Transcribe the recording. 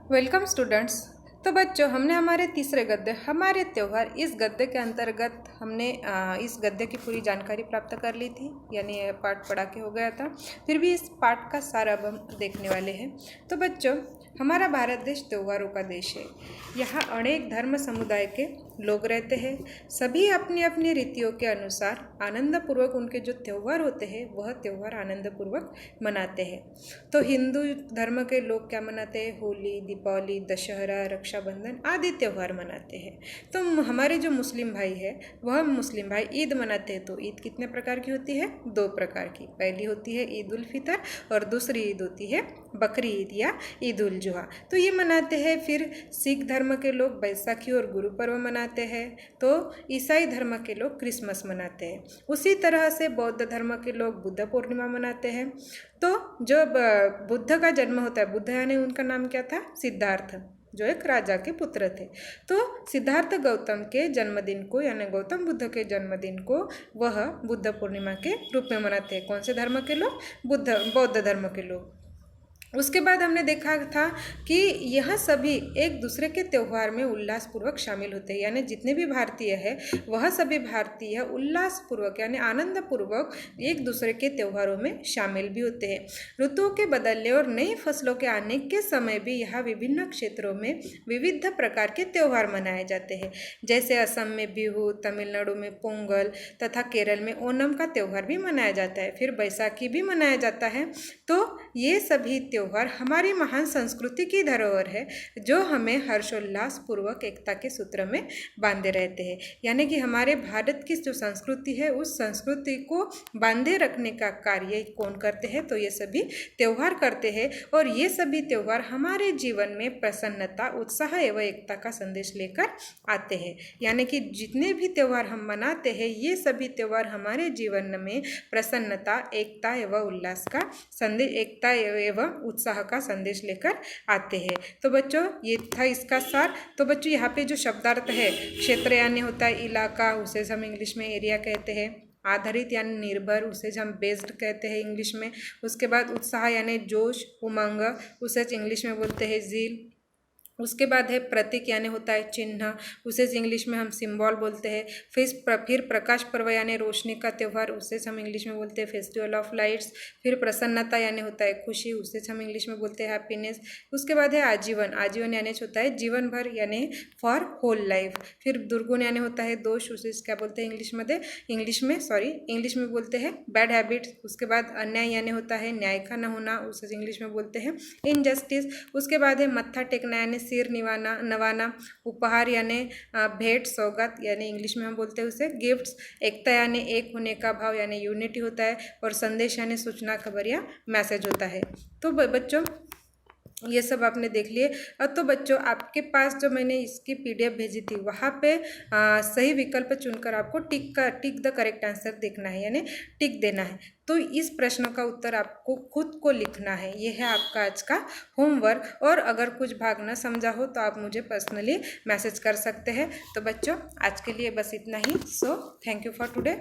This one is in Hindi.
Welcome students. तो बच्चों, हमने हमारे तीसरे गद्य हमारे त्यौहार इस गद्य के अंतर्गत हमने इस गद्य की पूरी जानकारी प्राप्त कर ली थी, यानी यह पाठ पढ़ा के हो गया था। फिर भी इस पाठ का सार अब हम देखने वाले हैं। तो बच्चों, हमारा भारत देश त्योहारों का देश है। यहाँ अनेक धर्म समुदाय के लोग रहते हैं। सभी अपनी अपनी रीतियों के अनुसार आनंदपूर्वक उनके जो त्यौहार होते हैं वह त्यौहार आनंदपूर्वक मनाते हैं। तो हिंदू धर्म के लोग क्या मनाते हैं? होली, दीपावली, दशहरा, रक्षाबंधन आदि त्यौहार मनाते हैं। तो हमारे जो मुस्लिम भाई है वह मुस्लिम भाई ईद मनाते हैं। तो ईद कितने प्रकार की होती है? 2 प्रकार की। पहली होती है ईद उल फितर और दूसरी ईद होती है बकरी ईद या ईद उल जुहा। तो ये मनाते हैं। फिर सिख धर्म के लोग बैसाखी और गुरु पर्व मनाते हैं। तो ईसाई धर्म के लोग क्रिसमस मनाते हैं। उसी तरह से बौद्ध धर्म के लोग बुद्ध पूर्णिमा मनाते हैं। तो जब बुद्ध का जन्म होता है, बुद्ध यानी उनका नाम क्या था? सिद्धार्थ, जो एक राजा के पुत्र थे। तो सिद्धार्थ गौतम के जन्मदिन को, यानी गौतम बुद्ध के जन्मदिन को वह बुद्ध पूर्णिमा के रूप में मनाते हैं। कौन से धर्म के लोग? बौद्ध धर्म के लोग। उसके बाद हमने देखा था कि यह सभी एक दूसरे के त्यौहार में उल्लासपूर्वक शामिल होते हैं, यानी जितने भी भारतीय है वह सभी भारतीय उल्लासपूर्वक यानी आनंदपूर्वक एक दूसरे के त्योहारों में शामिल भी होते हैं। ऋतुओं के बदलने और नई फसलों के आने के समय भी यहाँ विभिन्न क्षेत्रों में विविध प्रकार के त्यौहार मनाए जाते हैं। जैसे असम में बिहू, तमिलनाडु में पोंगल तथा केरल में ओणम का त्यौहार भी मनाया जाता है। फिर बैसाखी भी मनाया जाता है। तो ये सभी त्योहार हमारी महान संस्कृति की धरोहर है, जो हमें हर्षोल्लास पूर्वक एकता के सूत्र में बांधे रहते हैं। यानी कि हमारे भारत की जो संस्कृति है उस संस्कृति को बांधे रखने का कार्य कौन करते हैं? तो ये सभी त्योहार करते हैं। और ये सभी त्योहार हमारे जीवन में प्रसन्नता, उत्साह एवं एकता का संदेश लेकर आते हैं। यानी कि जितने भी त्योहार हम मनाते हैं ये सभी त्योहार हमारे जीवन में प्रसन्नता, एकता एवं उल्लास का संदेश, एकता एवं उत्साह का संदेश लेकर आते हैं। तो बच्चों, ये था इसका सार। तो बच्चों, यहाँ पे जो शब्दार्थ है, क्षेत्र यानी होता है इलाका, उसे हम इंग्लिश में एरिया कहते हैं। आधारित यानी निर्भर, उसे हम बेस्ड कहते हैं इंग्लिश में। उसके बाद उत्साह यानी जोश, उमंग, उसे इंग्लिश में बोलते हैं जील। उसके बाद है प्रतीक यानी होता है चिन्ह, उसे इंग्लिश में हम सिंबल बोलते हैं। फिर प्रकाश पर्व यानी रोशनी का त्यौहार, उसे हम इंग्लिश में बोलते हैं फेस्टिवल ऑफ लाइट्स। फिर प्रसन्नता यानी होता है खुशी, उसे हम इंग्लिश में बोलते हैं हैप्पीनेस। उसके बाद है आजीवन, आजीवन यानी होता है जीवन भर यानी फॉर होल लाइफ। फिर दुर्गुण यानी होता है दोष, उसे क्या बोलते हैं इंग्लिश में बोलते हैं बैड हैबिट्स। उसके बाद अन्याय यानी होता है न्याय का न होना, उसे इंग्लिश में बोलते हैं इनजस्टिस। उसके बाद है मत्था टेकना यानी सिर नवाना। उपहार यानी भेंट, सौगात यानी इंग्लिश में हम बोलते हैं उसे गिफ्ट्स। एकता यानी एक होने का भाव यानी यूनिटी होता है। और संदेश यानी सूचना, खबर या मैसेज होता है। तो बच्चों, ये सब आपने देख लिए। अब तो बच्चों, आपके पास जो मैंने इसकी PDF भेजी थी वहाँ पे सही विकल्प चुनकर आपको टिक द करेक्ट आंसर देखना है, यानी टिक देना है। तो इस प्रश्न का उत्तर आपको खुद को लिखना है। ये है आपका आज का होमवर्क। और अगर कुछ भाग न समझा हो तो आप मुझे पर्सनली मैसेज कर सकते हैं। तो बच्चों, आज के लिए बस इतना ही। So thank you for today.